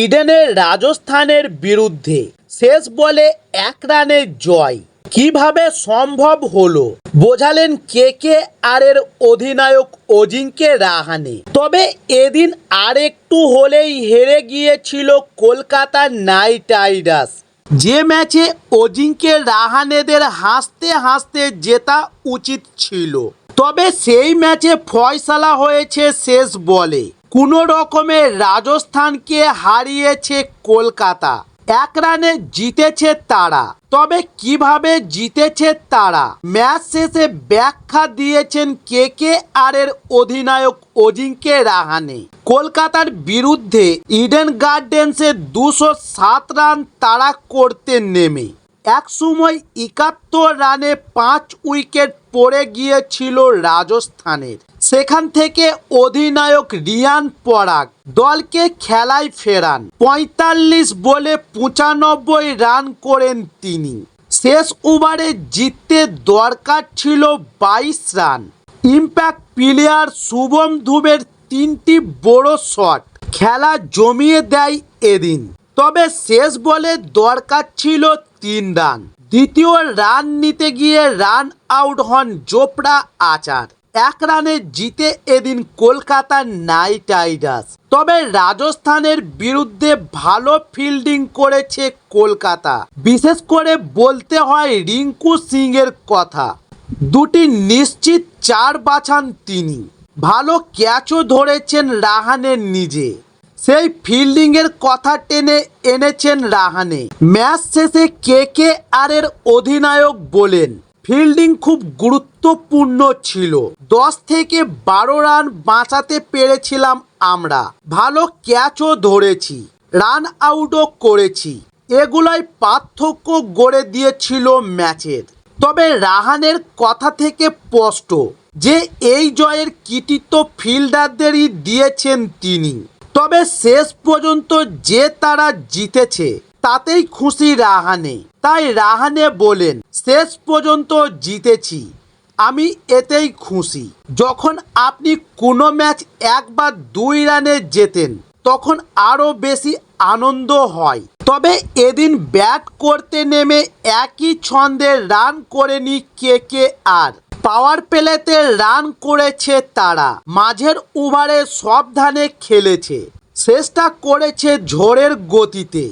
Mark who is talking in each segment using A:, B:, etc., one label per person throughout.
A: ইডেনের রাজস্থানের বিরুদ্ধে শেষ বলে 1 রানে জয় কিভাবে সম্ভব হলো বোঝালেন কেকেআরের অধিনায়ক অজিঙ্কে রাহানে। তবে এদিন আরেকটু হলেই হেরে গিয়েছিল কলকাতা নাইট রাইডার্স, যে ম্যাচে অজিঙ্কে রাহানেদের হাসতে হাসতে জেতা উচিত ছিল। তবে সেই ম্যাচে ফয়সালা হয়েছে শেষ বলে, কোনো রকমে রাজস্থানকে হারিয়েছে কলকাতা। 1 রানে জিতেছে তারা। তবে কিভাবে জিতেছে তারা, ম্যাচ শেষে ব্যাখ্যা দিয়েছেন কেকেআরের অধিনায়ক অজিঙ্কে রাহানে। কলকাতার বিরুদ্ধে ইডেন গার্ডেন্সে 207 রান তাড়া করতে নেমে একসময় 71 রানে 5 উইকেট পড়ে গিয়েছিল রাজস্থানের। সেখান থেকে অধিনায়ক রিয়ান পরাগ দলকে খেলায় ফেরান। 45 বলে 95 রান করেন তিনি। শেষ ওভারে জিততে দরকার ছিল 22 রান। ইম্প্যাক্ট প্লেয়ার শুভম দুবের 3টি বড় শট খেলা জমিয়ে দেয় এদিন। তবে শেষ বলে দরকার ছিল 3 রান। দ্বিতীয় রান নিতে গিয়ে রান আউট হন জোফরা আর্চার। 1 রানে জিতে এদিন কলকাতা নাইট রাইডার্স। তবে রাজস্থানের বিরুদ্ধে ভালো ফিল্ডিং করেছে কলকাতা। বিশেষ করে বলতে হয় রিঙ্কু সিং এর কথা। 2টি নিশ্চিত 4 বাছান তিনি। ভালো ক্যাচও ধরেছেন রাহানে নিজে। সেই ফিল্ডিংয়ের কথা টেনে এনেছেন রাহানে। ম্যাচ শেষে কেকেআরের অধিনায়ক বলেন, ফিল্ডিং খুব গুরুত্বপূর্ণ ছিল। 10 থেকে 12 রান বাঁচাতে পেরেছিলাম আমরা। ভালো ক্যাচও ধরেছি, রান আউটও করেছি। এগুলোই পার্থক্য গড়ে দিয়েছিল ম্যাচের। তবে রাহানের কথা থেকে স্পষ্ট যে এই জয়ের কৃতিত্ব ফিল্ডারদেরই দিয়েছেন তিনি। তবে শেষ পর্যন্ত যে তারা জিতেছে তাতেই খুশি রাহানে। তাই রাহানে বলেন, শেষ পর্যন্ত জিতেছি, আমি এতেই খুশি। যখন আপনি কোনো ম্যাচ 1 বা 2 রানে জেতেন তখন আরও বেশি আনন্দ হয়। তবে এদিন ব্যাট করতে নেমে একই ছন্দে রান করেনি কেকেআর। পাওয়ার প্লেতে রান করেছে তারা। মাঝের ওভারে সাবধানে খেলেছে, শেষটা করেছে ঝড়ের গতিতে।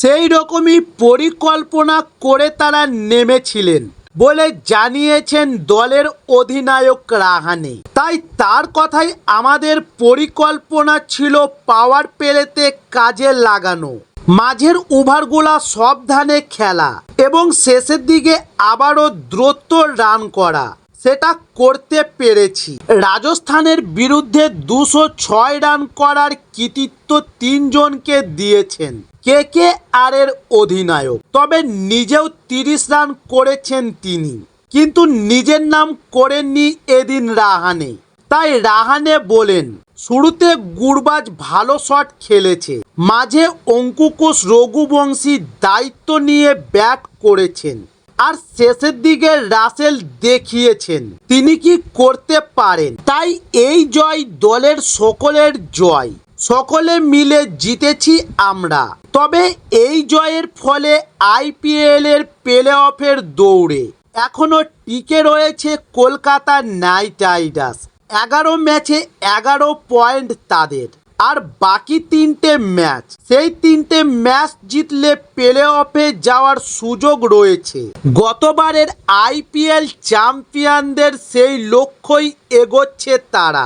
A: সেই রকমই পরিকল্পনা করে তারা নেমেছিলেন বলে জানিয়েছেন দলের অধিনায়ক রাহানে। তাই তার কথাই, আমাদের পরিকল্পনা ছিল পাওয়ার প্লেতে কাজে লাগানো, মাঝের ওভারগুলা সাবধানে খেলা এবং শেষের দিকে আবারও দ্রুত রান করা। সেটা করতে পেরেছি। রাজস্থানের বিরুদ্ধে 206 রান করার কৃতিত্ব 3 জনকে দিয়েছেন কেকেআরের অধিনায়ক। তবে নিজেও 30 রান করেছেন তিনি, কিন্তু নিজের নাম করেননি এদিন রাহানে। তাই রাহানে বলেন, শুরুতে গুরবাজ ভালো শট খেলেছে, মাঝে অঙ্কুশ রঘুবংশী দায়িত্ব নিয়ে ব্যাট করেছেন, আর শেষের দিকে রাসেল দেখিয়েছেন তিনি কি করতে পারেন। তাই এই জয় দলের সকলের জয়, সকলে মিলে জিতেছি আমরা। তবে এই জয়ের ফলে আইপিএল এর প্লে অফের দৌড়ে এখনো টিকে রয়েছে কলকাতা নাইট রাইডার্স। 11 ম্যাচে 11 পয়েন্ট তাদের। আর বাকি 3টে ম্যাচ, সেই 3টে ম্যাচ জিতলে প্লে অফে যাওয়ার সুযোগ রয়েছে। গতবারের আইপিএল চ্যাম্পিয়নদের সেই লক্ষ্যই এগোচ্ছে তারা।